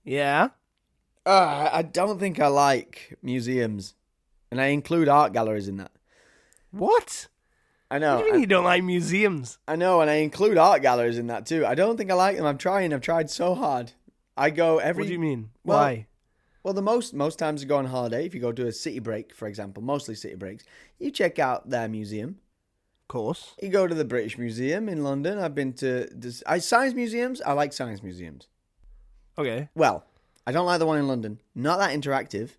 Yeah. I don't think I like museums, and I include art galleries in that. What? I know. What do you mean you don't like museums? I know, and I include art galleries in that too. I don't think I like them. I've tried so hard. I go every. What do you mean? Well, Why? Well, the most times you go on holiday, if you go to a city break, for example, mostly city breaks, you check out their museum. Of course. You go to the British Museum in London. I've been to science museums. I like science museums. Okay. Well, I don't like the one in London. Not that interactive.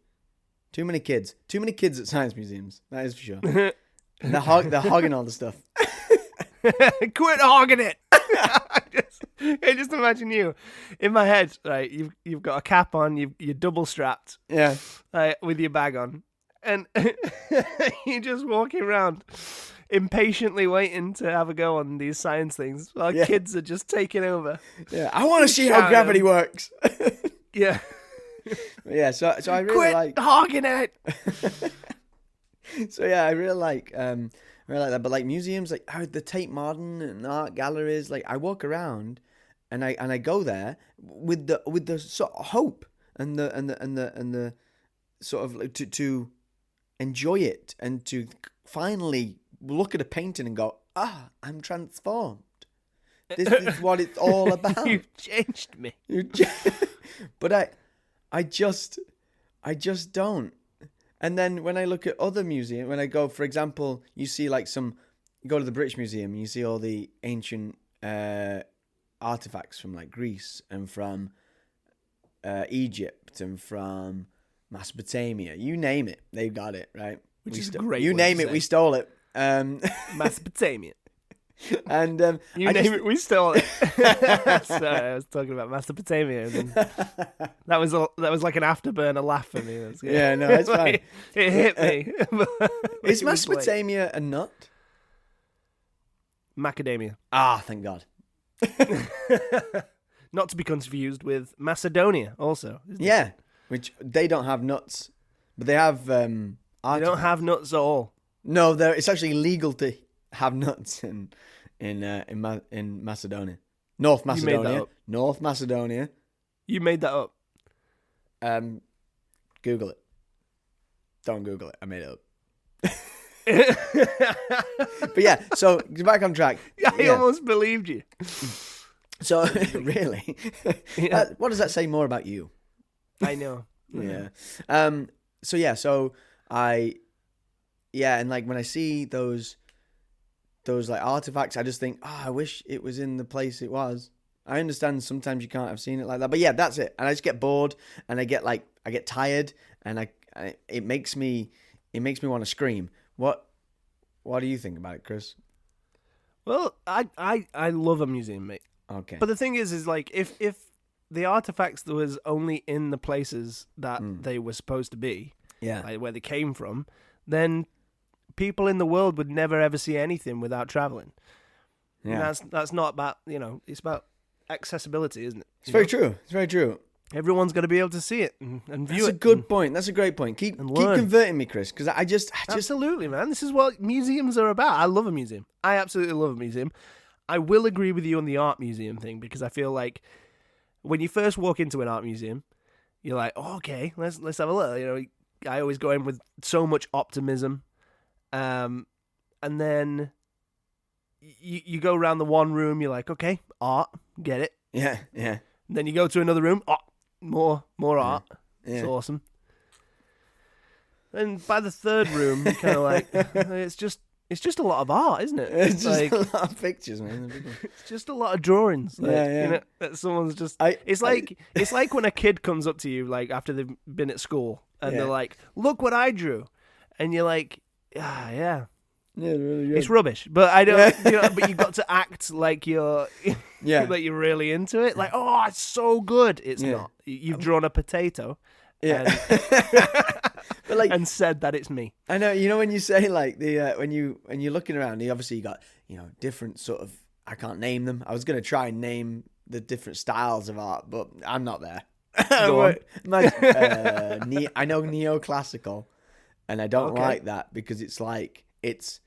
Too many kids. Too many kids at science museums. That is for sure. They're hogging all the stuff. Quit hogging it. I just imagine you in my head, right? You've got a cap on, you're double strapped, Yeah, with your bag on, and you're just walking around, impatiently waiting to have a go on these science things while kids are just taking over. Yeah, I want to see how gravity works. Yeah, yeah. So I really quit like hogging it. So yeah, I really like that. But like museums, like the Tate Modern and art galleries, like I walk around, and I go there with the sort of hope and the sort of like to enjoy it and to finally look at a painting and go, I'm transformed. This is what it's all about. You've changed me. But I just don't. And then when I look at other museums, when I go, for example, you see like you go to the British Museum and you see all the ancient artifacts from like Greece and from Egypt and from Mesopotamia. You name it, they've got it, right? Which is great. You name it, we stole it. Mesopotamia. And you name it, we stole it. Sorry, I was talking about Mesopotamia. And that was like an afterburner laugh for me. Yeah, no, it's fine. It hit me. Is Mesopotamia a nut? Macadamia. Thank God. Not to be confused with Macedonia, also. Yeah, it? Which they don't have nuts, but they have. They don't have nuts at all. No, it's actually illegal to have nuts in Macedonia, North Macedonia. You made that up. North Macedonia. You made that up. Google it. Don't Google it. I made it up. But yeah, so back on track. I almost believed you. So really, what does that say more about you? I know. Yeah. And like when I see those like artifacts, I just think, I wish it was in the place it was. I understand sometimes you can't have seen it like that, but yeah, that's it. And I just get bored, and I get tired, and it makes me want to scream. What do you think about it, Chris? Well, I love a museum, mate. Okay. But the thing is like if the artifacts that was only in the places that they were supposed to be, like where they came from, then people in the world would never ever see anything without traveling. Yeah, and that's not about, it's about accessibility, isn't it? It's very true. It's very true. Everyone's got to be able to see it and view it. That's a good point. That's a great point. Keep converting me, Chris, because I just absolutely, man. This is what museums are about. I love a museum. I absolutely love a museum. I will agree with you on the art museum thing, because I feel like when you first walk into an art museum, you're like, okay, let's have a look. I always go in with so much optimism, and then you go around the one room, you're like, okay, art, get it. Yeah. And then you go to another room, more art. Yeah. It's awesome. Then by the third room, you're kind of like, it's just a lot of art, isn't it? It's just a lot of pictures, man. It's just a lot of drawings. Yeah. That someone's just. It's like when a kid comes up to you, like after they've been at school, and they're like, "Look what I drew," and you're like, yeah. Yeah, really good. It's rubbish, but I don't. But you got to act like you're, like you're really into it. Like, oh, it's so good. It's not. You've drawn a potato. Yeah. But like, and said that it's me. I know. When you say like when you're looking around, obviously you got different sort of. I can't name them. I was gonna try and name the different styles of art, but I'm not there. Go on. I know neoclassical, and I don't like that because it's like it's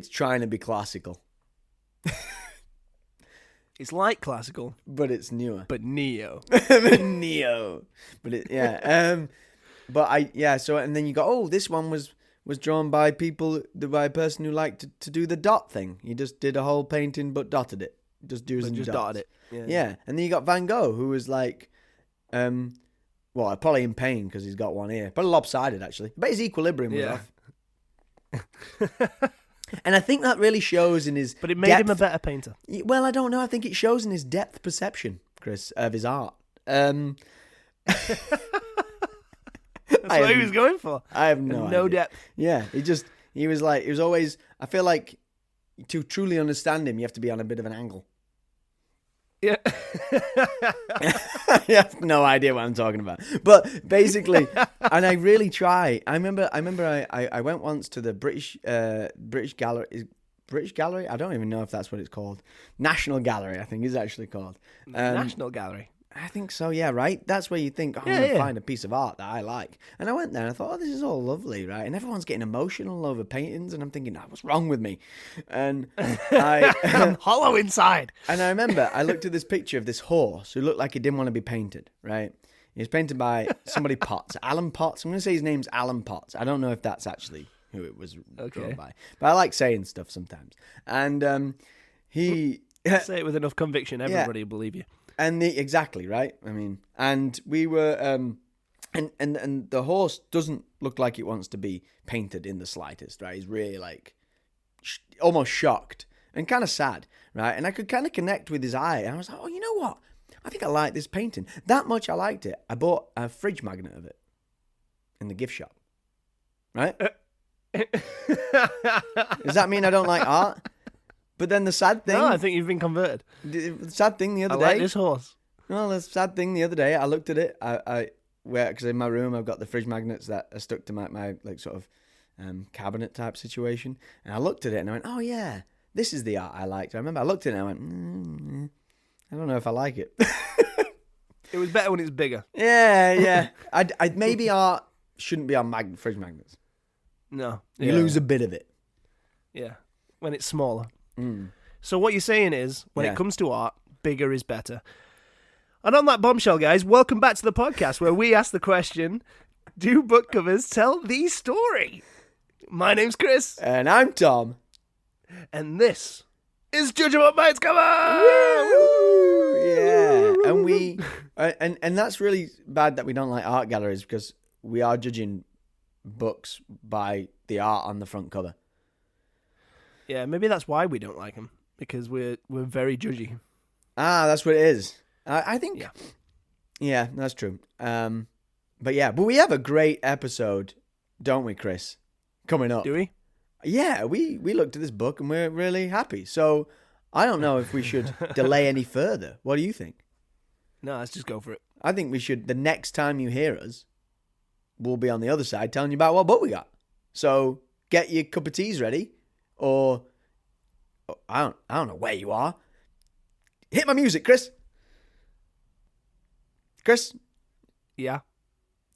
trying to be classical. It's like classical, but it's newer. but neo. Neo. But so and then you go, oh, this one was drawn by by a person who liked to do the dot thing. He just did a whole painting but dotted it. Just dotted it. Yeah. And then you got Van Gogh, who was like, well, probably in pain because he's got one ear. But lopsided, actually. But his equilibrium was off. And I think that really shows in his But it made him a better painter. Well, I don't know. I think it shows in his depth perception, Chris, of his art. That's what he was going for. I have no idea. No depth. Yeah, he was always, I feel like to truly understand him, you have to be on a bit of an angle. Yeah. You have no idea what I'm talking about. But basically, and I really try. I remember I went once to the British Gallery. British Gallery? I don't even know if that's what it's called. National Gallery, I think is actually called. National Gallery. I think so, yeah, right? That's where you think, I'm going to find a piece of art that I like. And I went there and I thought, this is all lovely, right? And everyone's getting emotional over paintings. And I'm thinking, what's wrong with me? And I'm hollow inside. And I remember I looked at this picture of this horse who looked like he didn't want to be painted, right? He was painted by somebody Potts. Alan Potts. I'm going to say his name's Alan Potts. I don't know if that's actually who it was drawn by. But I like saying stuff sometimes. And he... Say it with enough conviction, everybody will believe you. And exactly, right? I mean, and we were, and the horse doesn't look like it wants to be painted in the slightest, right? He's really like almost shocked and kind of sad, right? And I could kind of connect with his eye. And I was like, oh, you know what? I think I like this painting. That much I liked it. I bought a fridge magnet of it in the gift shop, right? Does that mean I don't like art? But then the sad thing... No, I think you've been converted. The sad thing the other day... I like this horse. Well, the sad thing the other day, I looked at it. Because in my room, I've got the fridge magnets that are stuck to my like sort of cabinet type situation. And I looked at it and I went, oh yeah, this is the art I liked. I remember I looked at it and I went, I don't know if I like it. It was better when it's bigger. Yeah. I maybe art shouldn't be on fridge magnets. No. You lose a bit of it. Yeah. When it's smaller. So what you're saying is, when it comes to art, bigger is better. And on that bombshell, guys, welcome back to the podcast where we ask the question, do book covers tell the story? My name's Chris. And I'm Tom. And this is Judging by its cover! Woo! Yeah. And we and that's really bad that we don't like art galleries because we are judging books by the art on the front cover. Yeah, maybe that's why we don't like them, because we're very judgy. That's what it is. I think. Yeah, that's true. But we have a great episode, don't we, Chris? Coming up. Do we? Yeah, we looked at this book and we're really happy. So I don't know if we should delay any further. What do you think? No, let's just go for it. I think we should. The next time you hear us, we'll be on the other side telling you about what book we got. So get your cup of teas ready. Or I don't know where you are. Hit my music, Chris. Chris? Yeah.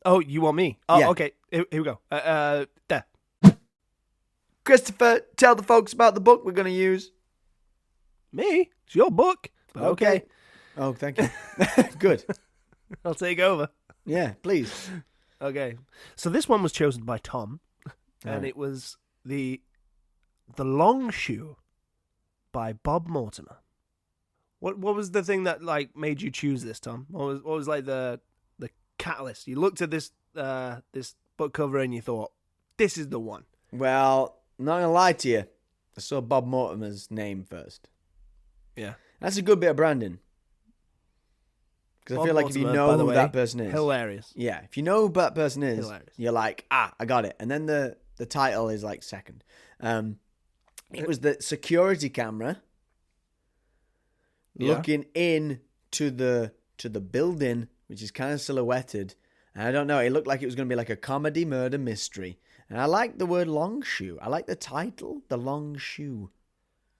Oh, you want me? Oh, yeah. Okay. Here we go. There. Christopher, tell the folks about the book we're going to use. Me? It's your book. But okay. Oh, thank you. Good. I'll take over. Yeah, please. Okay. So this one was chosen by Tom, and it was the Long Shoe by Bob Mortimer. What was the thing that like made you choose this, Tom? What was like the catalyst? You looked at this this book cover and you thought, this is the one. Well, not gonna lie to you, I saw Bob Mortimer's name first. Yeah, that's a good bit of branding. Because I feel like Mortimer, if you know who that person is, hilarious. Yeah, if you know who that person is, hilarious. You're like, I got it. And then the title is like second. It was the security camera looking in to the building, which is kind of silhouetted. And I don't know, it looked like it was going to be like a comedy murder mystery. And I like the word long shoe. I like the title, The Long Shoe.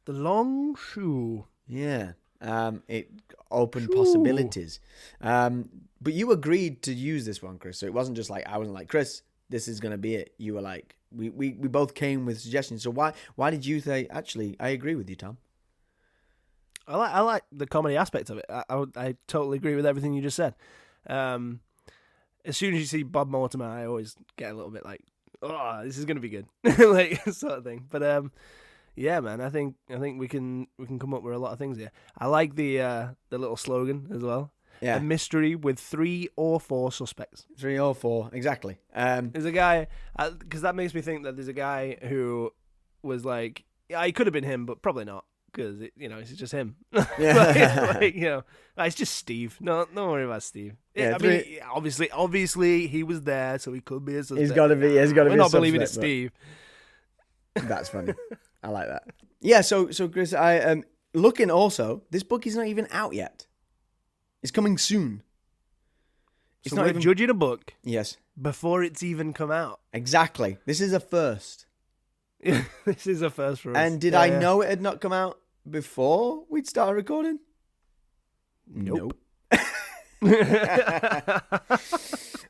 The Long Shoe. Yeah. It opened possibilities. But you agreed to use this one, Chris. So it wasn't just like, I wasn't like, Chris, this is going to be it. You were like, we both came with suggestions. So why did you say, actually, I agree with you, Tom? I like the comedy aspect of it. I totally agree with everything you just said. As soon as you see Bob Mortimer, I always get a little bit like, oh, this is gonna be good, like sort of thing. But yeah, man, I think we can come up with a lot of things here. I like the little slogan as well. Yeah. A mystery with 3 or 4 suspects. 3 or 4, exactly. There's a guy, because that makes me think that there's a guy who was like, yeah, he could have been him, but probably not, because it's just him. Yeah. It's just Steve. No, don't worry about Steve. Yeah, I mean, obviously he was there, so he could be a suspect. He's got to be. He's got to be. We're not a believing it's suspect, Steve. That's funny. I like that. Yeah. So Chris, I looking also. This book is not even out yet. It's coming soon. It's So not we're even judging a book Yes. before it's even come out. Exactly. This is a first. This is a first for us. And did I know it had not come out before we'd started recording? Nope.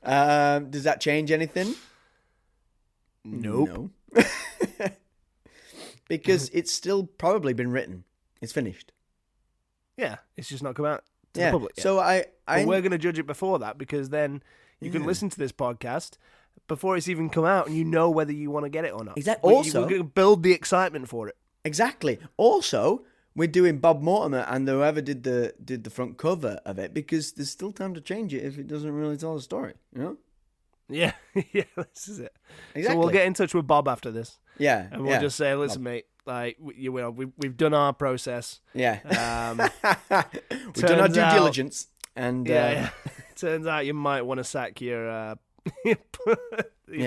Does that change anything? Nope. No. Because it's still probably been written. It's finished. Yeah, it's just not come out to Yeah. the public yet. So But we're going to judge it before that, because then you can listen to this podcast before it's even come out, and you know whether you want to get it or not. Exactly. But Also, we're going to build the excitement for it. exactly. Also, we're doing Bob Mortimer and whoever did the front cover of it, because there's still time to change it if it doesn't really tell the story. You know? Yeah, yeah, this is it. Exactly. So we'll get in touch with Bob after this, Yeah. and we'll just say, "Listen, mate, like we've done our process. Yeah. We've done our turns due out- diligence, and Yeah. Turns out you might want to sack your Yeah.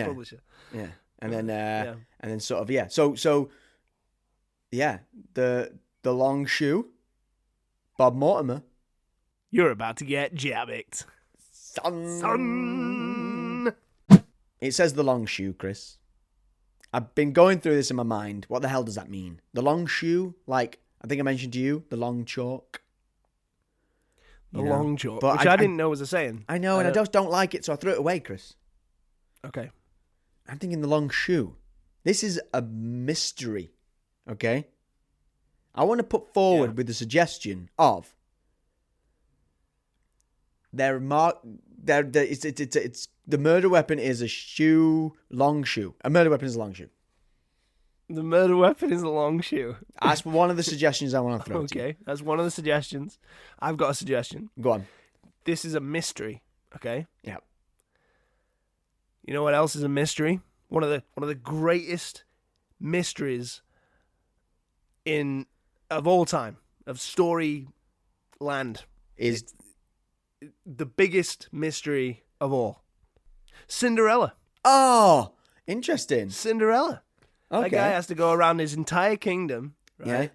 publisher. yeah, and then Yeah. and then sort of So yeah, the long shoe, Bob Mortimer, You're about to get J.A.B.B.I.C. Son. It says the long shoe, Chris. I've been going through this in my mind. What the hell does that mean? The long shoe, like I think I mentioned to you, the long chalk. The You know? long chalk, But which I didn't know was a saying. I know, and I just don't like it, so I threw it away, Chris. Okay. I'm thinking the long shoe. This is a mystery, okay? I want to put forward with the suggestion of it's the murder weapon is a shoe, long shoe. A murder weapon is a long shoe. The murder weapon is a long shoe. That's one of the suggestions I want to throw to you. Okay, that's one of the suggestions. I've got a suggestion. Go on. This is a mystery. Okay. Yeah. You know what else is a mystery? One of the greatest mysteries of all time, of story land, Is the biggest mystery of all. Cinderella. Oh, interesting. Cinderella. Okay. That guy has to go around his entire kingdom, right? Yeah.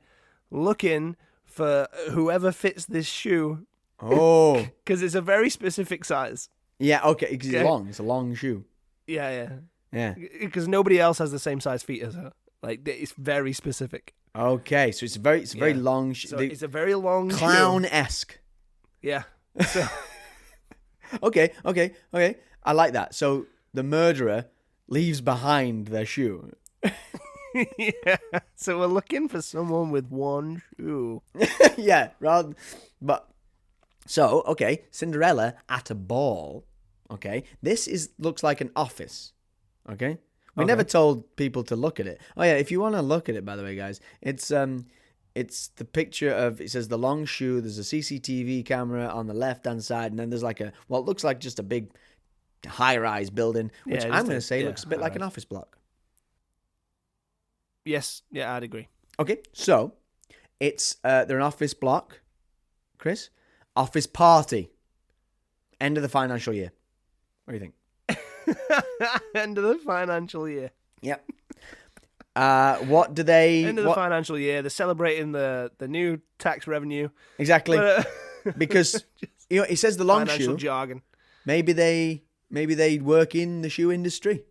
Looking for whoever fits this shoe, Oh. because it's a very specific size. Yeah, okay, because it's Okay. long. It's a long shoe. Yeah. Yeah. Because nobody else has the same size feet as her. Like, it's very specific. Okay, so it's a very Yeah. long shoe. So it's a very long shoe. Clown-esque. Yeah. So, Okay. I like that. So the murderer leaves behind their shoe. yeah. So we're looking for someone with one shoe. Yeah, okay, Cinderella at a ball. Okay, this looks like an office. Okay, we never told people to look at it. Oh yeah, if you want to look at it, by the way, guys, it's the picture of, it says the long shoe. There's a CCTV camera on the left hand side, and then there's like it looks like just a big high-rise building, which Yeah, I'm going to say looks a bit like an high-rise. office block. Yes. Yeah, I'd agree. Okay, so it's they're an office block, Chris. Office party. End of the financial year. What do you think? End of the financial year. Yep. What do they? End of the financial year. They're celebrating the new tax revenue. Exactly. But, Because it says the long financial shoe. jargon. Maybe they work in the shoe industry.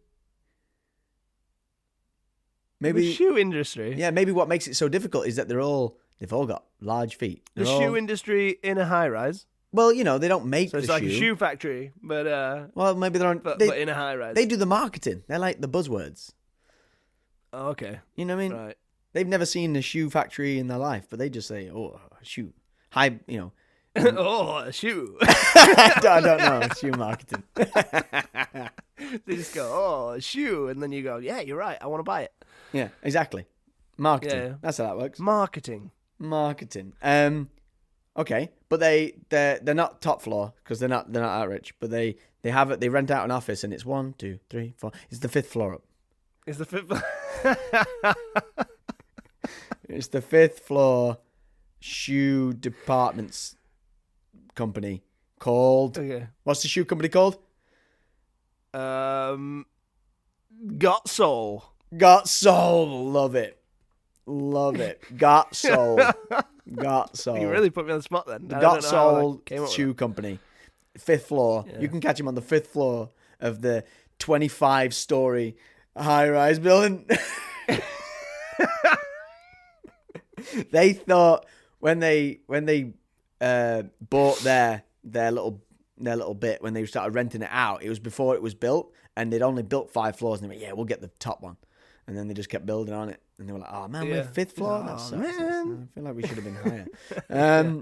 Maybe The shoe industry. Yeah. Maybe what makes it so difficult is that they've all got large feet. The shoe industry in a high rise. Well, they don't make So it's the like shoe. a shoe factory, but Well, maybe they're on. but They, in a high rise. they do the marketing. They're like the buzzwords. Oh, okay. You know what I mean? Right. They've never seen a shoe factory in their life, but they just say, "Oh, a shoe." High, Oh, a shoe. I don't know. It's shoe marketing. They just go, oh, a shoe. And then you go, yeah, you're right. I want to buy it. Yeah, exactly. Marketing. Yeah. That's how that works. Marketing. Okay, but they're not top floor because they're not that rich. But they rent out an office and it's 1, 2, 3, 4. It's the 5th floor up. Is the fifth. It's the 5th floor shoe departments company called. Okay. What's the shoe company called? Got Sole. Got Sole. Love it. Got Sole. Got Sole. You really put me on the spot then. The I Got don't know how I Sole came up with shoe company. 5th floor. Yeah. You can catch him on the 5th floor of the 25-story high-rise building. They thought when they bought their little bit, when they started renting it out, it was before it was built, and they'd only built 5 floors, and they went, yeah, we'll get the top one. And then they just kept building on it, and they were like, oh man, we're 5th floor. Oh, That sucks. man. I feel like we should have been higher.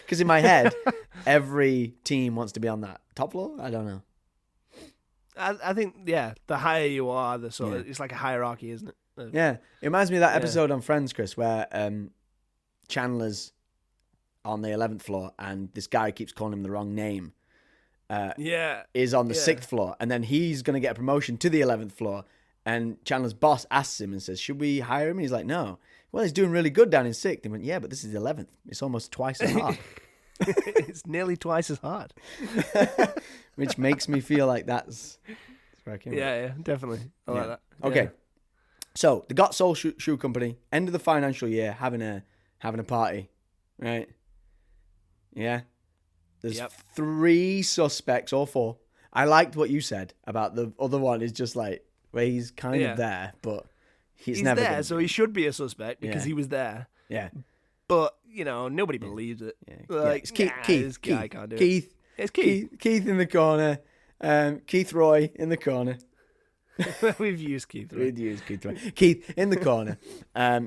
Because in my head, every team wants to be on that top floor. I don't know. I think, yeah, the higher you are, the sort of, it's like a hierarchy, isn't it? Yeah, it reminds me of that episode on Friends, Chris, where Chandler's on the 11th floor, and this guy keeps calling him the wrong name. Is on the 6th floor, and then he's going to get a promotion to the 11th floor, and Chandler's boss asks him and says, should we hire him? And he's like, no. Well, he's doing really good down in 6th. He went, yeah, but this is the 11th. It's almost twice as hard. It's nearly twice as hard. Which makes me feel like that's where I came from. Yeah, definitely. I like that. Okay. Yeah. So the Got Sole shoe company, end of the financial year, having a party, right? Yeah. There's 3 suspects or 4. I liked what you said about the other one is just like where he's kind of there, but he's never there, so he should be a suspect because he was there. Yeah. But nobody believes it. Yeah. Like, It's this guy can't do it. Keith. It's Keith. Keith in the corner. Keith Roy in the corner. We've used Keith. Right? We'd use Keith Roy. Keith in the corner.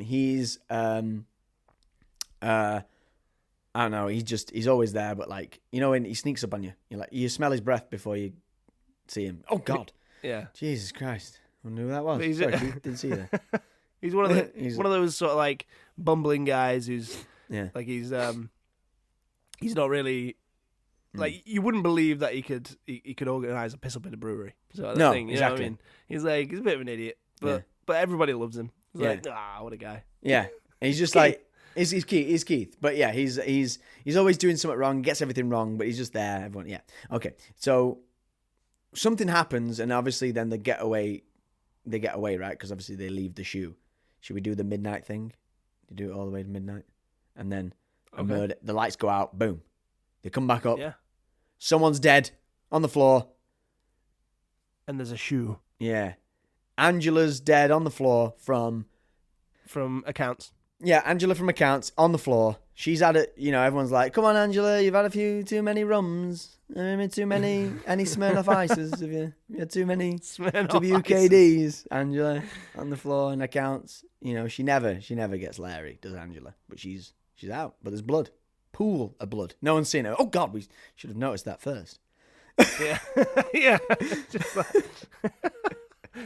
He's I don't know. He's always there, but like when he sneaks up on you, you smell his breath before you see him. Oh God. Yeah. Jesus Christ. I wonder who that was. He's Sorry, Keith, didn't see that. He's one of the one of those sort of like bumbling guys who's like he's not really like you wouldn't believe that he could organize a piss up in a brewery. So No, thing, you exactly. know what I mean? He's a bit of an idiot, but everybody loves him. He's like, what a guy. Yeah. And he's just like he's Keith. But yeah, he's always doing something wrong, gets everything wrong, but he's just there. Everyone, yeah. Okay. So something happens, and obviously then they get away, right? Because obviously they leave the shoe. Should we do the midnight thing? You do it all the way to midnight, and then a murder. The lights go out. Boom. They come back up. Yeah. Someone's dead on the floor. And there's a shoe Yeah. Angela's dead on the floor from accounts. Yeah, Angela from accounts on the floor. She's had it, everyone's like, come on, Angela, you've had a few too many rums. Too many, any Smirnoff Ices? Have you had too many WKDs, Angela, on the floor in accounts? She never gets Larry, does Angela? But she's out, but there's blood. Pool of blood. No one's seen her. Oh, God, we should have noticed that first. Yeah. Yeah. Just like...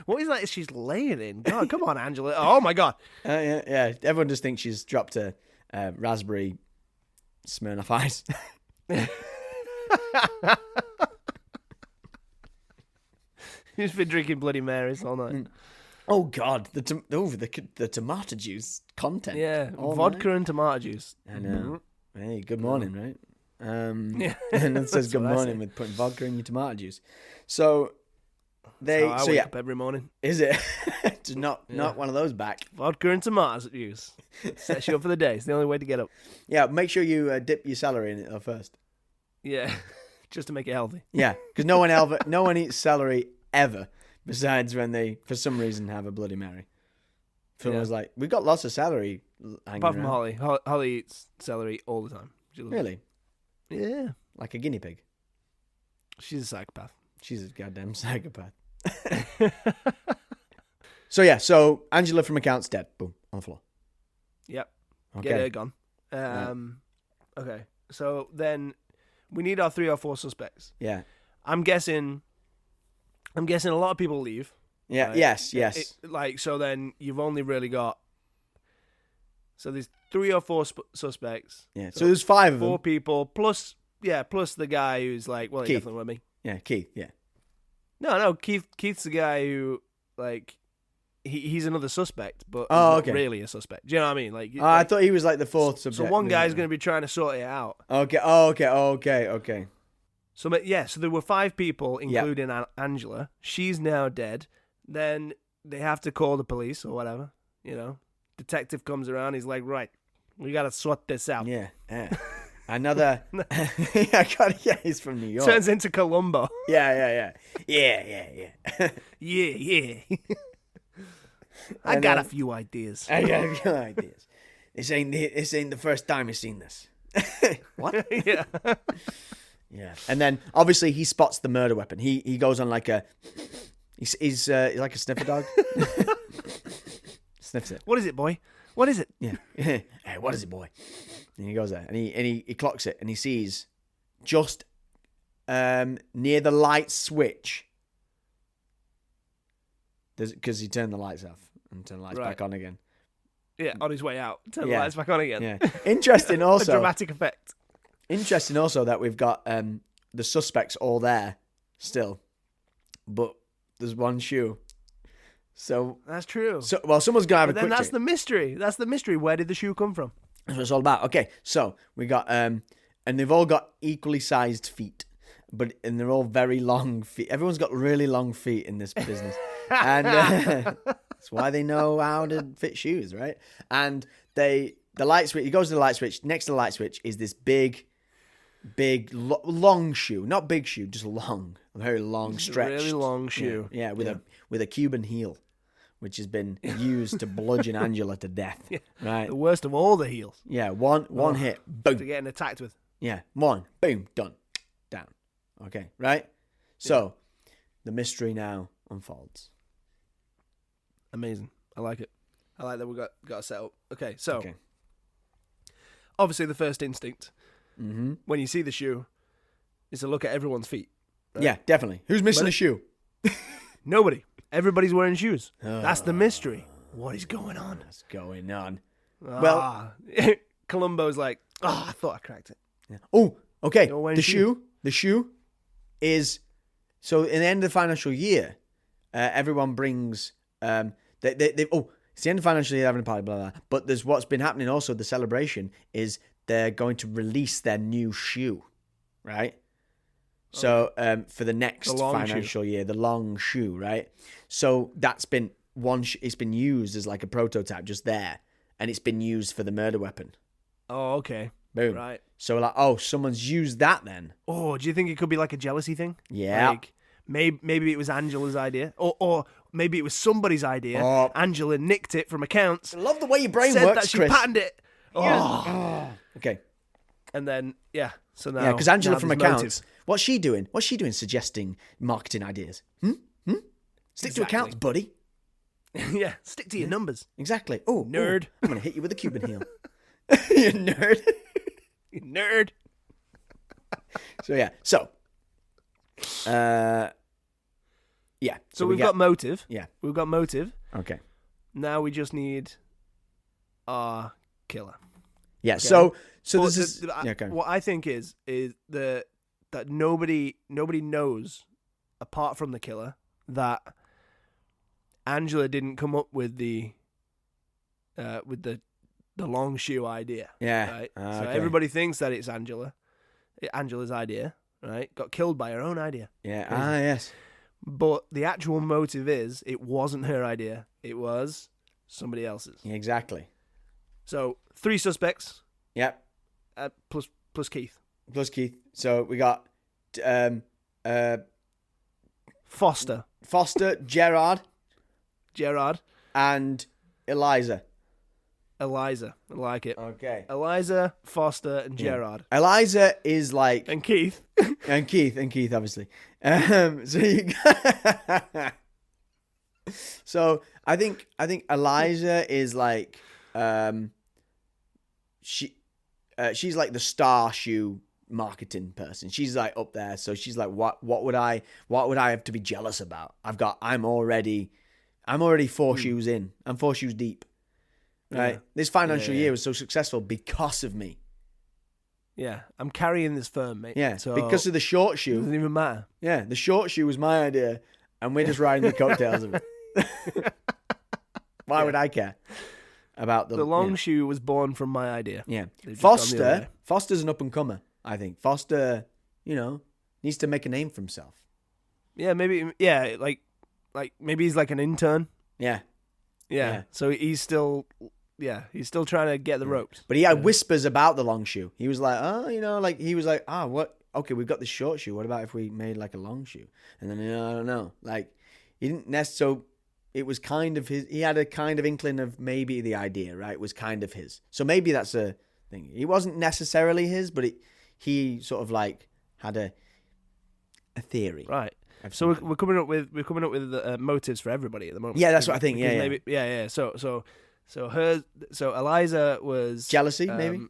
What is that she's laying in? God, come on, Angela. Oh, my God. Yeah. Everyone just thinks she's dropped a raspberry Smirnoff Ice. She's been drinking Bloody Marys all night. Oh, God. The tomato juice content. Yeah, all vodka night. and tomato juice. I know. Hey, good morning, right? Yeah. And it says That's good what I morning say. with putting vodka in your tomato juice. So That's how I wake up every morning. Is it? Just not one of those back. Vodka and tomato juice. Sets you up for the day. It's the only way to get up. Yeah, make sure you dip your celery in it though first. Yeah, just to make it healthy. Yeah, because no one eats celery ever, besides when they for some reason have a Bloody Mary. Someone's like, we've got lots of celery hanging Apart from around. Holly. Holly eats celery all the time. She loves Really? it. Yeah. Like a guinea pig. She's a psychopath. She's a goddamn psychopath. So Angela from accounts dead. Boom. on the floor. Yep. Okay. Get her gone. Okay. So then we need our 3 or 4 suspects. Yeah. I'm guessing a lot of people leave. Yeah. Right? Yes. So then you've only really got. So there's 3 or 4 suspects. Yeah. So there's 5 of them. 4 people plus the guy who's like, well, he Keith. definitely with me. Yeah, Keith. Yeah. No, Keith's the guy who like he's another suspect, but he's Oh, not okay. really a suspect. Do you know what I mean? Like, I thought he was like the 4th subject. so one guy's going to be trying to sort it out. Okay. Oh, okay. So there were 5 people, including Angela. She's now dead. Then they have to call the police or whatever. You know, detective comes around. He's like, right, we got to sort this out. Yeah. Another. He's from New York. Turns into Columbo. Yeah. Yeah. I got a few ideas. This ain't the first time you've seen this. What? Yeah. Yeah. And then obviously he spots the murder weapon. He goes on like a. He's like a sniffer dog. Sniffs it. What is it, boy? What is it? Yeah. Hey, what is it, boy? And he goes there and he clocks it and he sees just near the light switch. Because he turned the lights off and turned the lights back on again. Yeah, on his way out. Turn the lights back on again. Yeah. Interesting also. A dramatic effect. Interesting also that we've got the suspects all there still. But there's one shoe. So that's true. So someone's gonna have a quick that's check. the mystery. That's the mystery. Where did the shoe come from? That's what it's all about. Okay, so we got and they've all got equally sized feet, and they're all very long feet. Everyone's got really long feet in this business, and that's why they know how to fit shoes, right? And the light switch. He goes to the light switch. Next to the light switch is this big, long shoe. Not big shoe, just long, very long, stretched, really long shoe. Yeah, with a Cuban heel, which has been used to bludgeon Angela to death. Yeah. Right. The worst of all the heels. Yeah, one hit, boom. To getting attacked with. Yeah, one, boom, done, down. Okay, right? So, the mystery now unfolds. Amazing. I like it. I like that we got a set up. Okay, so obviously the first instinct when you see the shoe is to look at everyone's feet. Right? Yeah, definitely. Who's missing a shoe? Nobody. Everybody's wearing shoes. That's the mystery. What is going on? What's going on? Well, Columbo's like, I thought I cracked it. Yeah. Oh, okay. The shoe is so in the end of the financial year, everyone brings it's the end of the financial year, having a party, blah, blah, blah. But there's what's been happening also, the celebration is they're going to release their new shoe, right? So for the next financial year, the long shoe, right? So that's been it's been used as like a prototype just there, and it's been used for the murder weapon. Oh, okay. Boom. Right. So like, someone's used that then. Oh, do you think it could be like a jealousy thing? Yeah. Like maybe it was Angela's idea, or maybe it was somebody's idea. Oh. Angela nicked it from accounts. I love the way your brain said works, that she Chris. patented it. Oh. Okay. And then so now because Angela from there's accounts, motive. what's she doing? What's she doing? Suggesting marketing ideas. Stick to accounts, buddy. Yeah, stick to your numbers. Exactly. Oh, nerd! I'm gonna hit you with a Cuban heel. You nerd. You nerd. So yeah. So. Yeah. So we've got motive. Yeah. We've got motive. Okay. Now we just need our killer. Yeah. Okay. So But this is what I think is that nobody knows apart from the killer that Angela didn't come up with the long shoe idea. Yeah. Right. Okay. So everybody thinks that it's Angela's idea. Right. Got killed by her own idea. Yeah. Crazy. Yes. But the actual motive is it wasn't her idea. It was somebody else's. Exactly. So 3 suspects. Yep. Plus Keith. Plus Keith. So we got Foster, Gerard, and Eliza. I like it. Okay. Eliza, Foster, and Gerard. Eliza is like And Keith. and Keith obviously. So you got So I think Eliza is like she's like the star shoe marketing person. She's like up there. So she's like, what would I have to be jealous about? I'm already 4 shoes in. I'm 4 shoes deep. Right. Yeah. This financial year was so successful because of me. Yeah, I'm carrying this firm, mate. Yeah, so because of the short it shoe. doesn't even matter. Yeah, the short shoe was my idea, and we're just riding the coattails of it. Why would I care about The long shoe was born from my idea. Yeah, They've just gone the other way. Foster's an up and comer. I think Foster, needs to make a name for himself. Yeah, maybe. Yeah, like maybe he's like an intern. Yeah. Yeah. So he's still trying to get the ropes. But he had whispers about the long shoe. He was like, what? Okay, we've got this short shoe. What about if we made like a long shoe? And then, I don't know. Like, he didn't necessarily, so it was kind of his, he had a kind of inkling of maybe the idea, right? It was kind of his. So maybe that's a thing. It wasn't necessarily his, but he sort of like had a theory. Right. So we're coming up with motives for everybody at the moment. Yeah, that's what I think. Yeah. Maybe, yeah. So Eliza was jealousy, maybe.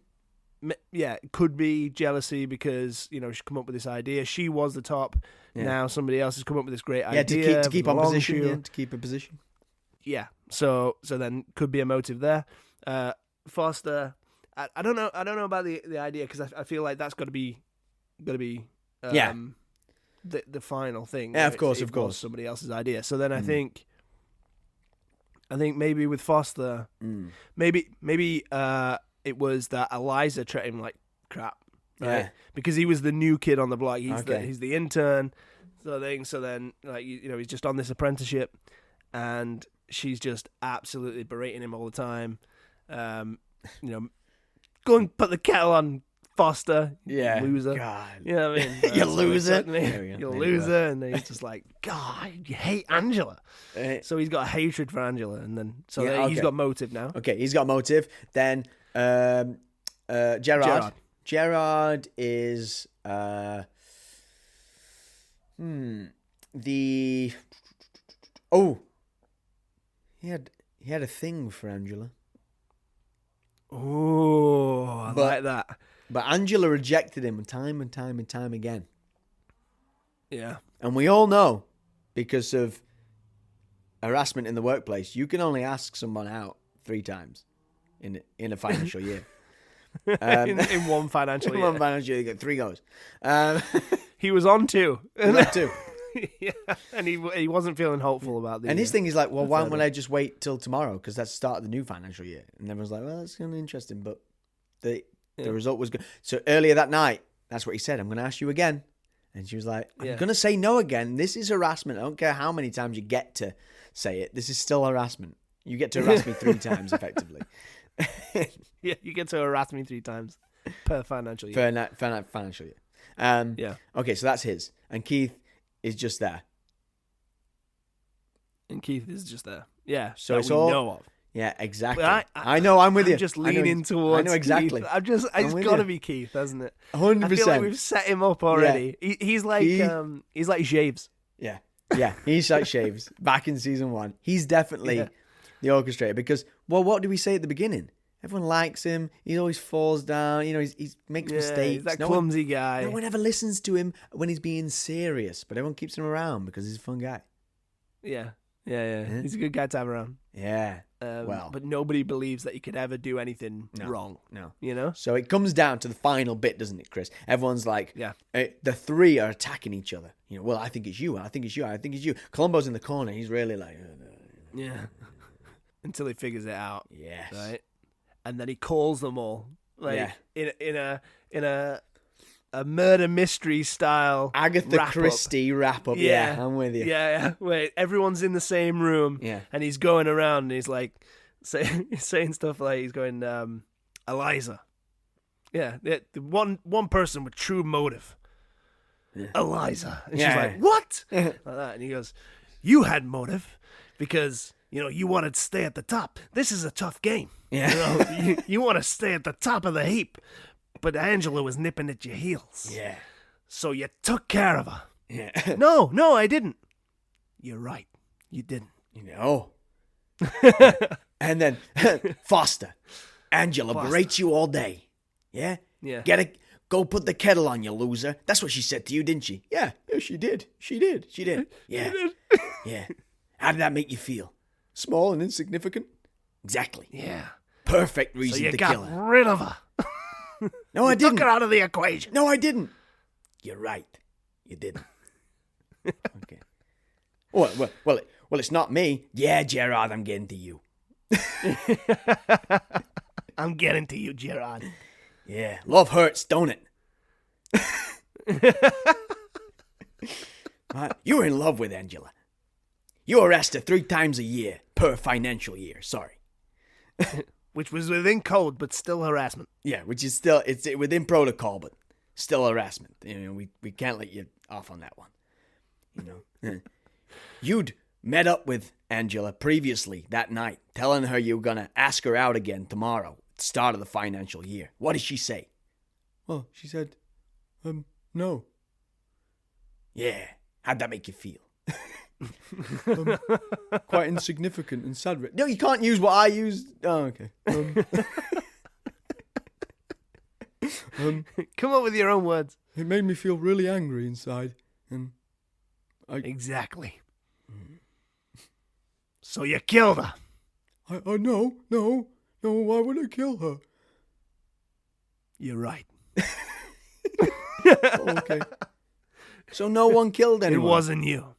Yeah, it could be jealousy because she come up with this idea. She was the top. Yeah. Now somebody else has come up with this great idea. Yeah, to keep on position. Yeah, to keep in position. Yeah. So then could be a motive there. Foster, I don't know about the idea because I feel like that's got to be. The final thing. Yeah, of course. Somebody else's idea. So then I think maybe with Foster, maybe it was that Eliza treated him like crap, right? Yeah. Because he was the new kid on the block. He's the intern. So then like he's just on this apprenticeship, and she's just absolutely berating him all the time. Go and put the kettle on, Foster, loser. God. You know what I mean? You loser. You're a loser. And then he's just like, God, you hate Angela. So he's got a hatred for Angela. And then, he's got motive now. Okay, he's got motive. Then Gerard. Gerard is he had a thing for Angela. Oh, I like that. But Angela rejected him time and time and time again. Yeah. And we all know, because of harassment in the workplace, you can only ask someone out 3 times in a financial year. In one financial year. In one financial year, you get 3 goes. He was on 2. He was on 2. Yeah, and he wasn't feeling hopeful about the. And his thing is like, well, why won't I just wait till tomorrow? Because that's the start of the new financial year. And everyone's like, well, that's kind of interesting, but the result was good. So earlier that night, that's what he said. I'm going to ask you again. And she was like, I'm going to say no again. This is harassment. I don't care how many times you get to say it. This is still harassment. You get to harass me 3 times effectively. Yeah, you get to harass me 3 times per financial year. Per financial year. Yeah. Okay, so that's his. And Keith is just there. And Keith is just there. Yeah. So it's all know of. Yeah, exactly. I know. I'm with you. Just leaning towards. I know exactly. Keith. It's got to be Keith, hasn't it? 100%. I feel like we've set him up already. Yeah. He's like J.A.B.B.I.C. Yeah. He's like Shaves back in season 1. He's definitely the orchestrator because what did we say at the beginning? Everyone likes him. He always falls down. He makes mistakes. He's that clumsy guy. No one ever listens to him when he's being serious, but everyone keeps him around because he's a fun guy. Yeah. He's a good guy to have around. Yeah. But nobody believes that he could ever do anything wrong. No. So it comes down to the final bit, doesn't it, Chris? Everyone's like, the 3 are attacking each other. Well, I think it's you. I think it's you. I think it's you. Columbo's in the corner. He's really like, yeah. Until he figures it out. Yes. Right. And then he calls them all, in a murder mystery style Agatha Christie wrap up. Yeah, I'm with you. Yeah. Wait, everyone's in the same room. Yeah, and he's going around and he's like saying stuff like he's going, Eliza. Yeah, the one person with true motive. Yeah. Eliza. And she's like, what? Like that, and he goes, you had motive because. You wanted to stay at the top. This is a tough game. Yeah. You want to stay at the top of the heap. But Angela was nipping at your heels. Yeah. So you took care of her. Yeah. No, I didn't. You're right. You didn't. You know. And then Foster, Angela berates you all day. Yeah? Yeah. Go put the kettle on, you loser. That's what she said to you, didn't she? Yeah, she did. She did. Yeah. Yeah. How did that make you feel? Small and insignificant? Exactly. Yeah. Perfect So reason you to got kill her. rid of her. No, I didn't. Took her out of the equation. No, I didn't. You're right. You didn't. Okay. Well, it's not me. Yeah, Gerard, I'm getting to you. I'm getting to you, Gerard. Yeah, love hurts, don't it? You're in love with Angela. You arrest her 3 times a year per financial year. Sorry. Which was within code, but still harassment. Yeah, which is still it's within protocol, but still harassment. You know, we can't let you off on that one. You know, you'd met up with Angela previously that night, telling her you were gonna ask her out again tomorrow, at the start of the financial year. What did she say? Well, she said, no. Yeah, how'd that make you feel? Quite insignificant and sad. No, you can't use what I used. Oh, okay. Come up with your own words. It made me feel really angry inside, and Exactly. So you killed her. No. Why would I kill her? You're right. Oh, okay. So no one killed anyone. It wasn't you.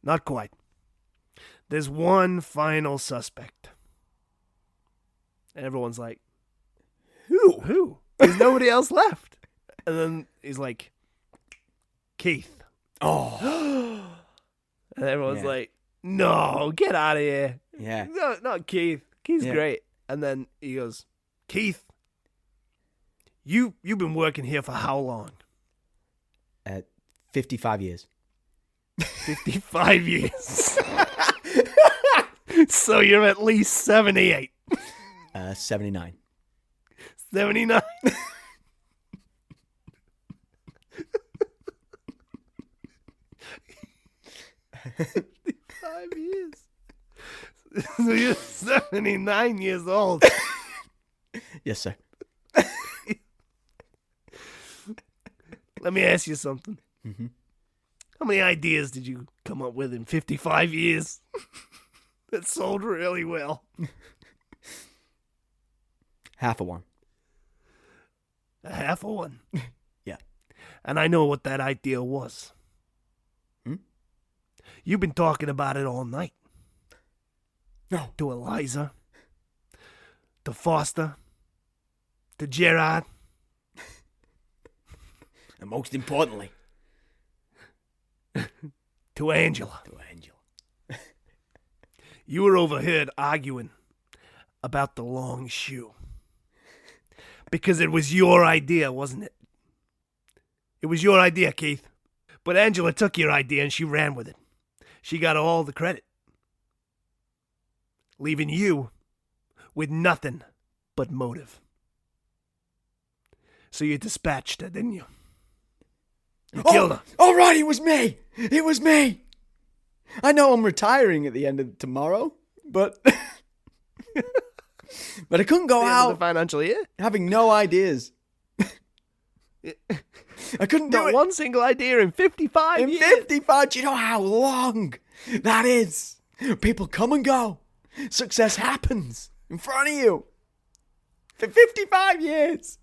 Not quite. There's one final suspect. And everyone's like, Who? There's nobody else left. And then he's like, Keith. Oh. And everyone's Yeah. like, no, get out of here. Yeah. No, not Keith. Keith's Yeah. great. And then he goes, Keith, you've been working here for how long? 55 years. 55 years. So you're at least 78. 79. 79. 5 years. So you're 79 years old. Yes, sir. Let me ask you something. Mm-hmm. How many ideas did you come up with in 55 years that sold really well? Half of one. A half of one. Yeah. And I know what that idea was. You've been talking about it all night. No. To Eliza. To Foster. To Gerard. And most importantly, To Angela. to Angela. You were overheard arguing about the long shoe. Because it was your idea, wasn't it? It was your idea, Keith. But Angela took your idea and she ran with it. She got all the credit. Leaving you with nothing but motive. So you dispatched her, didn't you? You killed her. All right, it was me. It was me. I know I'm retiring at the end of tomorrow, but but I couldn't go The end of out the financial year? having no ideas. I couldn't do Not it. one single idea in 55 In years. 55, do you know how long that is? People come and go. Success happens in front of you. For 55 years.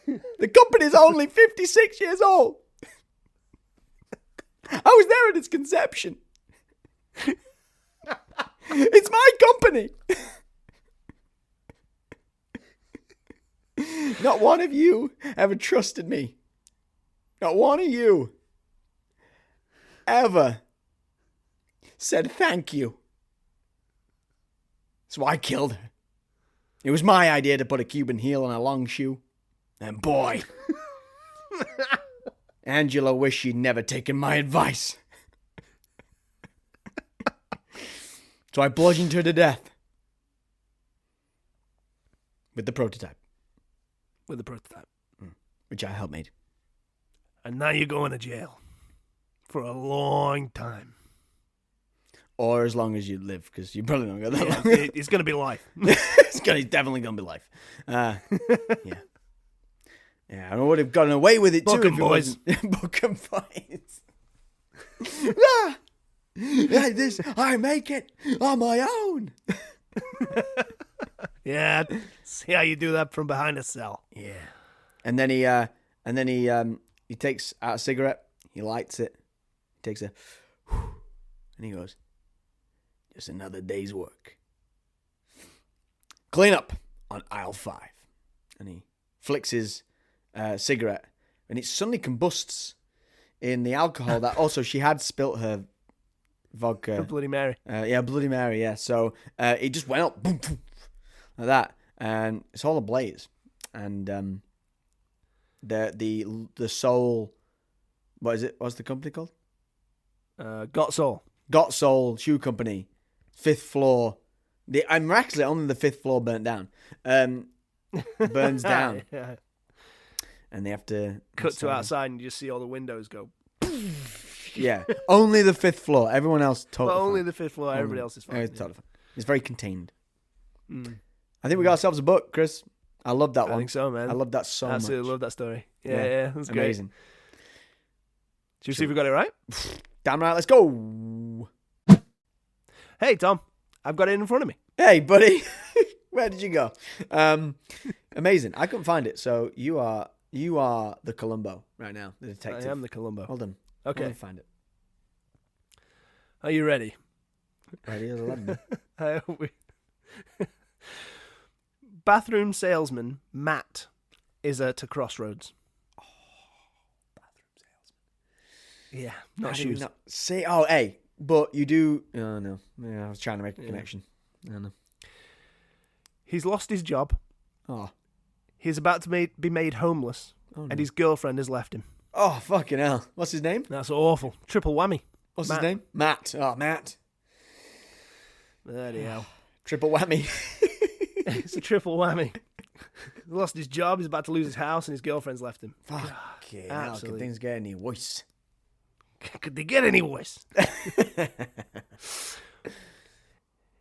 The company's only 56 years old. I was there at its conception. It's my company. Not one of you ever trusted me. Not one of you ever said thank you. So I killed her. It was my idea to put a Cuban heel on a long shoe. And boy, Angela wished she'd never taken my advice. So I bludgeoned her to death. With the prototype. With the prototype. Which I helped made. And now you're going to jail. For a long time. or as long as you live, because you probably don't go that long. It's going to be life. It's definitely gonna be life. Yeah. Yeah, I would have gotten away with it Book too. 'em, boys. Book 'em, boys. Ah! Yeah, this I make it on my own. Yeah, see how you do that from behind a cell. Yeah. And then he takes out a cigarette, he lights it, takes a and he goes, just another day's work. Clean up on aisle 5. And he flicks his cigarette, and it suddenly combusts in the alcohol that also she had spilt her vodka. A Bloody Mary. Bloody Mary, yeah. So it just went up, boom, boom, like that, and it's all ablaze. And the Sole, what is it? What's the company called? Got Sole. Got Sole Shoe Company, 5th floor. I'm actually only the 5th floor burnt down. Burns down. Yeah. And they have to Cut to outside and you just see all the windows go. Yeah, only the 5th floor. Everyone else totally. But only fine. the 5th floor. Everybody else is fine. It's totally fine. It's very contained. Mm. I think we got ourselves a book, Chris. I love that one. I think so, man. I love that so much. Absolutely love that story. Yeah, that's amazing. great. Should we see if we got it right? Damn right, let's go. Hey, Tom, I've got it in front of me. Hey, buddy. Where did you go? Amazing. I couldn't find it. So you are the Columbo right now, the detective. I am the Columbo. Hold on. Okay. Let me find it. Are you ready? Ready as 11. I hope we... Bathroom salesman Matt is at a crossroads. Bathroom salesman. Yeah, not shoes. Hey, but you do. Oh no. Yeah, I was trying to make a connection. I don't know. He's lost his job. Oh. He's about to be made homeless, and his girlfriend has left him. Oh, fucking hell. What's his name? That's awful. Triple whammy. What's Matt. his name? Matt. Oh, Matt. Bloody hell. Triple whammy. It's a triple whammy. He's lost his job, he's about to lose his house, and his girlfriend's left him. Fucking hell. Absolutely. Could things get any worse? Could they get any worse?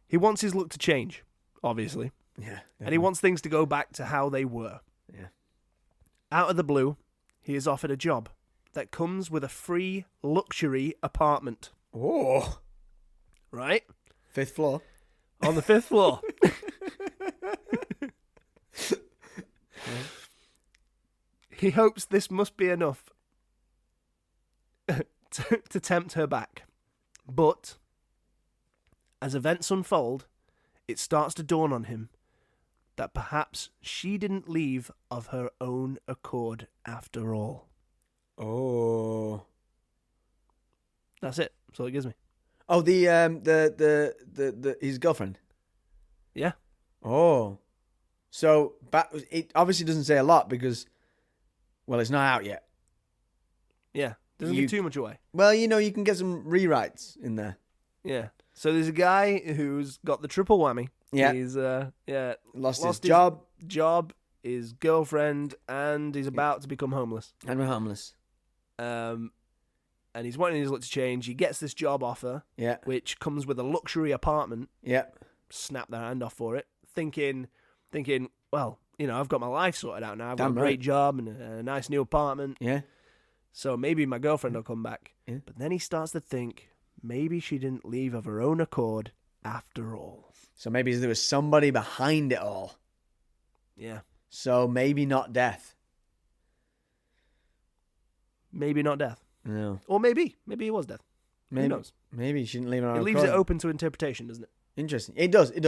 He wants his look to change, obviously. Yeah. Definitely. And he wants things to go back to how they were. Yeah. Out of the blue, he is offered a job that comes with a free luxury apartment. Oh. Right? 5th floor. On the 5th floor. He hopes this must be enough to tempt her back. But as events unfold, it starts to dawn on him that perhaps she didn't leave of her own accord after all. Oh. That's it. That's all it gives me. Oh, his girlfriend. Yeah. Oh. So, it obviously doesn't say a lot because, well, it's not out yet. Yeah. Doesn't give too much away. Well, you can get some rewrites in there. Yeah. So there's a guy who's got the triple whammy. Yeah. He's lost his job, his girlfriend, and he's about to become homeless. and we're homeless. And he's wanting his look to change. He gets this job offer, Yeah. which comes with a luxury apartment. Yeah. Snap their hand off for it, thinking, well, I've got my life sorted out now. I've got a Damn great right. job and a nice new apartment. Yeah. So maybe my girlfriend will come back. Yeah. But then he starts to think, maybe she didn't leave of her own accord after all. So maybe there was somebody behind it all. Yeah. So maybe not death. Maybe not death. No. Or maybe it was death. Maybe, Who knows? Maybe she didn't leave her own It leaves accord. it open to interpretation, doesn't it? Interesting. It does. We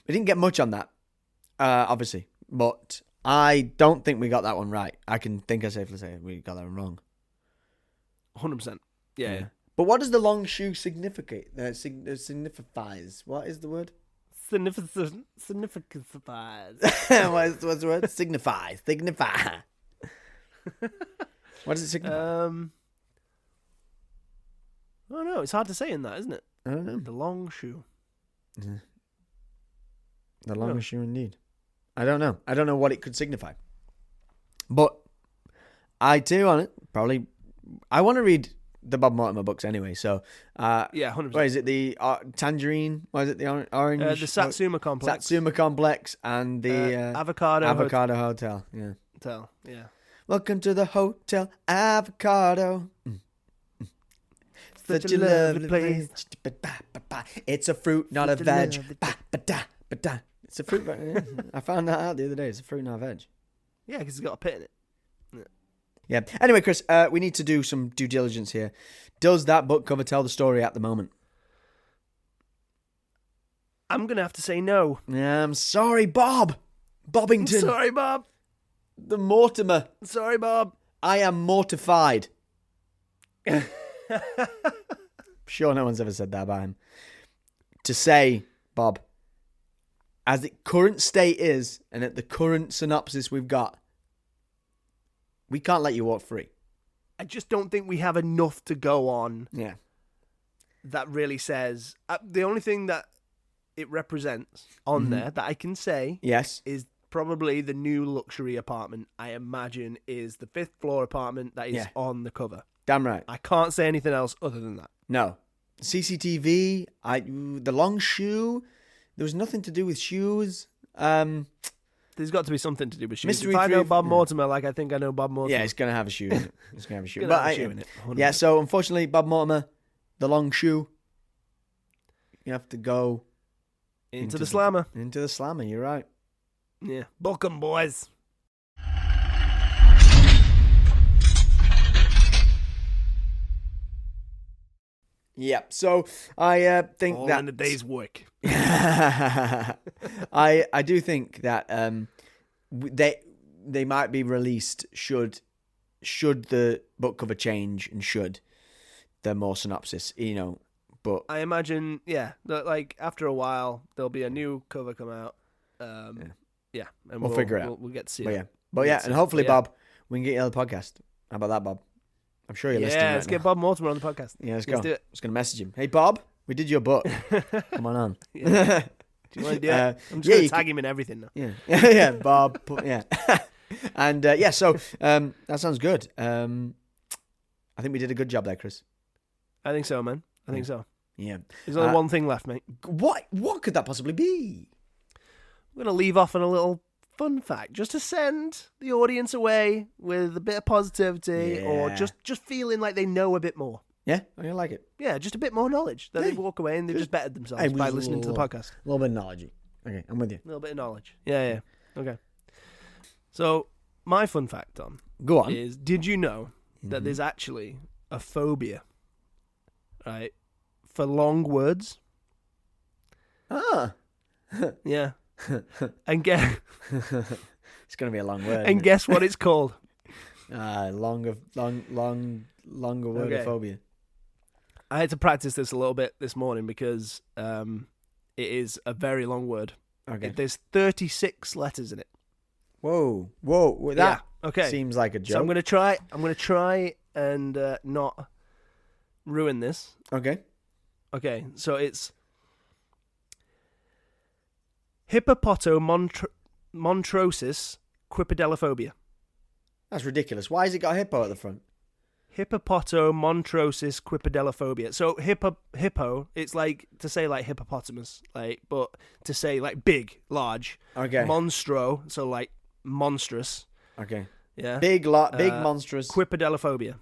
didn't get much on that, obviously, but I don't think we got that one right. I can think I safely say we got that one wrong. 100%. Yeah. But what does the long shoe significate? Signifies. What is the word? Significant. what's the word? Signify. Signify. What does it signify? I don't know. It's hard to say in that, isn't it? I don't know. The long shoe. The longest shoe indeed. I don't know. I don't know what it could signify. But I too on it. Probably. I want to read the Bob Mortimer books anyway. So, Yeah, 100%. what is it? The Tangerine? What is it? The orange? The Satsuma Complex. Satsuma Complex and the Avocado Hotel. Yeah. Hotel. Yeah. Welcome to the Hotel Avocado. Such a lovely place. It's a fruit, not a veg. It's a fruit. I found that out the other day. It's a fruit, not a veg. Yeah, because it's got a pit in it. Yeah. Anyway, Chris, we need to do some due diligence here. Does that book cover tell the story at the moment? I'm going to have to say no. Yeah, I'm sorry, Bob. Bobbington. Sorry, Bob. The Mortimer. Sorry, Bob. I am mortified. Sure, no one's ever said that about him. To say, Bob, as the current state is, and at the current synopsis we've got, we can't let you walk free. I just don't think we have enough to go on. Yeah. That really says the only thing that it represents on there that I can say Yes. is probably the new luxury apartment. I imagine is the 5th floor apartment that is on the cover. Damn right. I can't say anything else other than that. No. CCTV, the long shoe, there was nothing to do with shoes. There's got to be something to do with shoes. Mystery If I know Three- Bob Mortimer like I think I know Bob Mortimer. Yeah, it's going to have a shoe in it. It's going to have a shoe. Gonna have a shoe in it, 100%. Yeah, so unfortunately, Bob Mortimer, the long shoe, you have to go Into the slammer. Into the slammer, you're right. Yeah. Book 'em, boys. Yeah, so I think All that in a day's work. I do think that they might be released should the book cover change and should the more synopsis, but I imagine, that like after a while there'll be a new cover come out. And We'll figure it out. We'll get to see but it. yeah, and hopefully, Bob, we can get you on the podcast. How about that, Bob? I'm sure you're listening. Yeah, right let's now. get Bob Mortimer on the podcast. Yeah, let's go. Let's do it. I was going to message him. Hey, Bob, we did your book. Come on. Yeah. Do you want to do it? I'm just going to tag him in everything now. Yeah, yeah, Bob. Yeah, and so that sounds good. I think we did a good job there, Chris. I think so, man. I think so. Yeah. There's only one thing left, mate. What could that possibly be? We're going to leave off on a little fun fact, just to send the audience away with a bit of positivity, or just feeling like they know a bit more. Yeah, I like it. Yeah, just a bit more knowledge. That they walk away and they've just bettered themselves by listening to the podcast. A little bit of knowledge. Okay, I'm with you. A little bit of knowledge. Yeah. Okay. So, my fun fact, Tom, Go on. is did you know that there's actually a phobia, right, for long words? Ah. Yeah. And guess It's going to be a long word. and guess what it's called? Longer wordphobia. I had to practice this a little bit this morning because it is a very long word. Okay. There's 36 letters in it. Whoa. That Okay. seems like a joke. So I'm gonna try and not ruin this. Okay. Okay. So it's hippopotomontrosis quipadellophobia. That's ridiculous. Why has it got a hippo at the front? Hippopotomontrosis quipadellophobia. So hippo, it's like to say like hippopotamus, like, but to say like big, large. Okay. Monstro, so like monstrous. Okay. Yeah. Big monstrous. Quipadellophobia.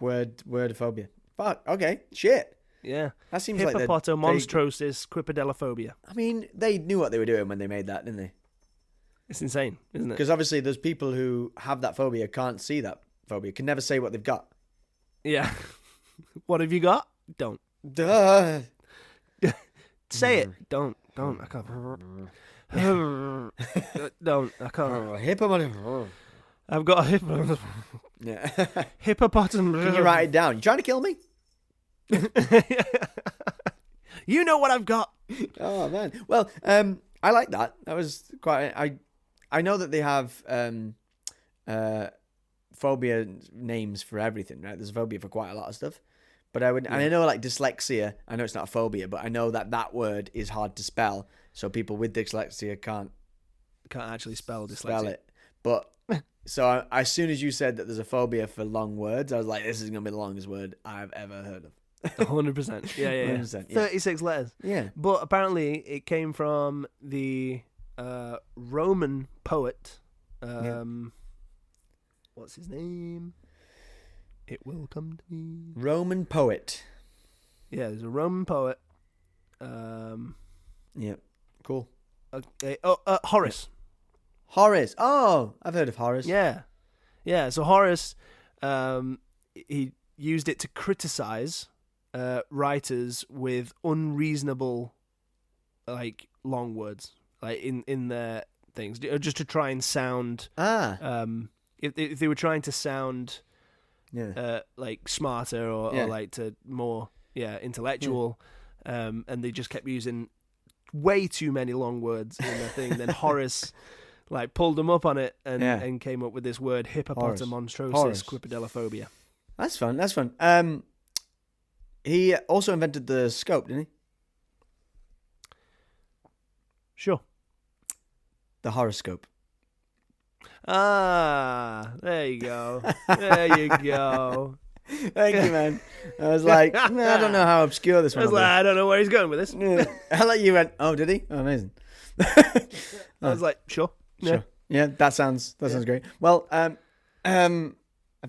Wordphobia. Fuck. Okay. Shit. Yeah. That seems like Hippopotomonstrosis quipadellophobia. I mean, they knew what they were doing when they made that, didn't they? It's insane, isn't it? Because obviously, those people who have that phobia can't see that phobia, can never say what they've got. Yeah. What have you got? Don't. Duh. Say it. Don't. I can't. Don't. I can't. Hippo. I've got a Yeah. hippopotamus. Can you write it down? You trying to kill me? You know what I've got. Oh man. Well, I like that. That was quite. I know that they have phobia names for everything, right? There's a phobia for quite a lot of stuff. But and I know like dyslexia. I know it's not a phobia, but I know that word is hard to spell. So people with dyslexia can't Can't actually spell dyslexia. spell it. But So as soon as you said that there's a phobia for long words, I was like, this is going to be the longest word I've ever heard of. 100%. Yeah, yeah, yeah. 100%, yeah. 36 letters. Yeah. But apparently it came from the Roman poet. What's his name? It will come to me. Roman poet. Yeah, there's a Roman poet. Yeah. Cool. Okay. Horace. Horace. Oh, I've heard of Horace. Yeah. Yeah, so Horace, he used it to criticize writers with unreasonable, like, long words, like in their things, just to try and sound. If they were trying to sound, like smarter or like to more, intellectual, and they just kept using way too many long words in their thing. Then Horace, like, pulled them up on it and came up with this word hippopotamonstrosis quipidelophobia. That's fun. That's fun. He also invented the scope, didn't he? Sure. The horoscope. Ah, there you go. There you go. Thank you, man. I was like, I don't know how obscure this one is. I don't know where he's going with this. I like you went, oh, did he? Oh, amazing. I was like, sure. Sure. Yeah, that sounds great. Well, I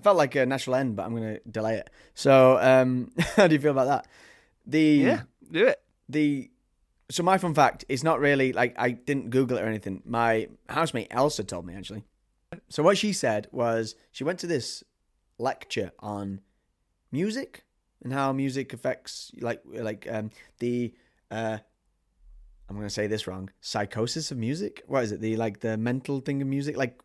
felt like a natural end, but I'm going to delay it. So, how do you feel about that? Do it. So my fun fact is not really, like, I didn't Google it or anything. My housemate Elsa told me, actually. So what she said was she went to this lecture on music and how music affects, I'm going to say this wrong, psychosis of music. What is it? The mental thing of music, like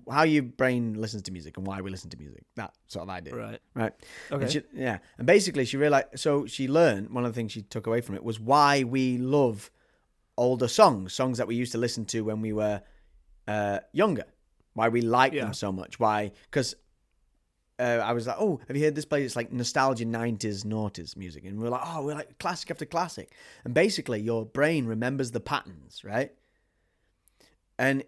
how your brain listens to music and why we listen to music. That sort of idea. Right. Okay. And basically she realized, so she learned, one of the things she took away from it was why we love older songs that we used to listen to when we were younger. Why we like them so much. Why? Because I was like, oh, have you heard this place? It's like nostalgia 90s, noughties music. And we're like classic after classic. And basically your brain remembers the patterns, right? And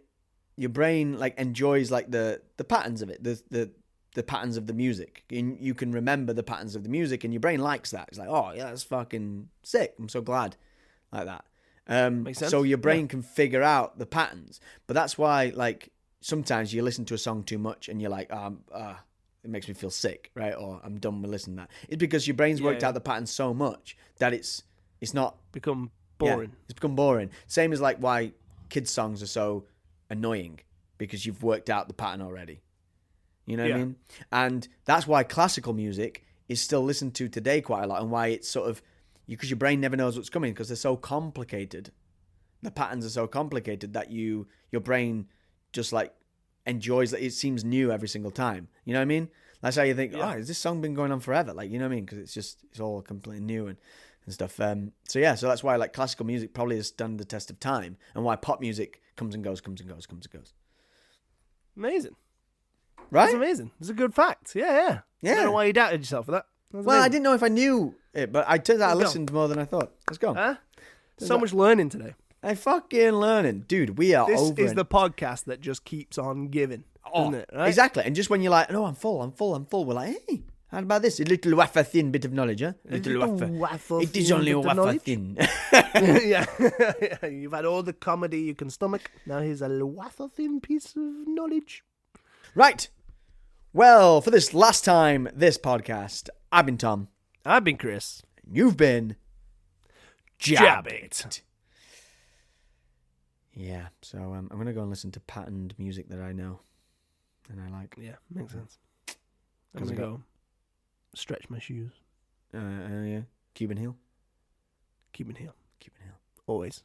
your brain like enjoys like the patterns of it, the patterns of the music. And you can remember the patterns of the music and your brain likes that. It's like, oh yeah, that's fucking sick. I'm so glad. Like that. Makes sense. So your brain can figure out the patterns. But that's why like sometimes you listen to a song too much and you're like, it makes me feel sick, right? Or I'm done with listening to that. It's because your brain's worked out the pattern so much that it's not become boring. Yeah, it's become boring. Same as like why kids' songs are so annoying, because you've worked out the pattern already. You know what I mean? And that's why classical music is still listened to today quite a lot, and why it's sort of, because your brain never knows what's coming because they're so complicated. The patterns are so complicated that your brain just like enjoys that. It seems new every single time. You know what I mean? That's how you think, has this song been going on forever? Like, you know what I mean? Because it's all completely new and stuff. So that's why like classical music probably has done the test of time, and why pop music comes and goes. Amazing. Right? That's amazing. It's a good fact. Yeah. I don't know why you doubted yourself for that. Well, I didn't know if I knew it, but I turns out I listened more than I thought. Let's go. Huh? So much learning today. I fucking learning. Dude, we are over. This is the podcast that just keeps on giving, isn't it? Right? Exactly. And just when you're like, no, I'm full, we're like, hey, how about this? A little wafer thin bit of knowledge, huh? A little wafer. It is only a wafer thin. Yeah. You've had all the comedy you can stomach. Now here's a wafer thin piece of knowledge. Right. Well, for this last time, this podcast, I've been Tom. I've been Chris. You've been J.A.B.B.I.C. Yeah, so I'm going to go and listen to patterned music that I know and I like. Yeah, makes sense. I'm going to go stretch my shoes. Yeah. Cuban heel. Cuban heel. Always.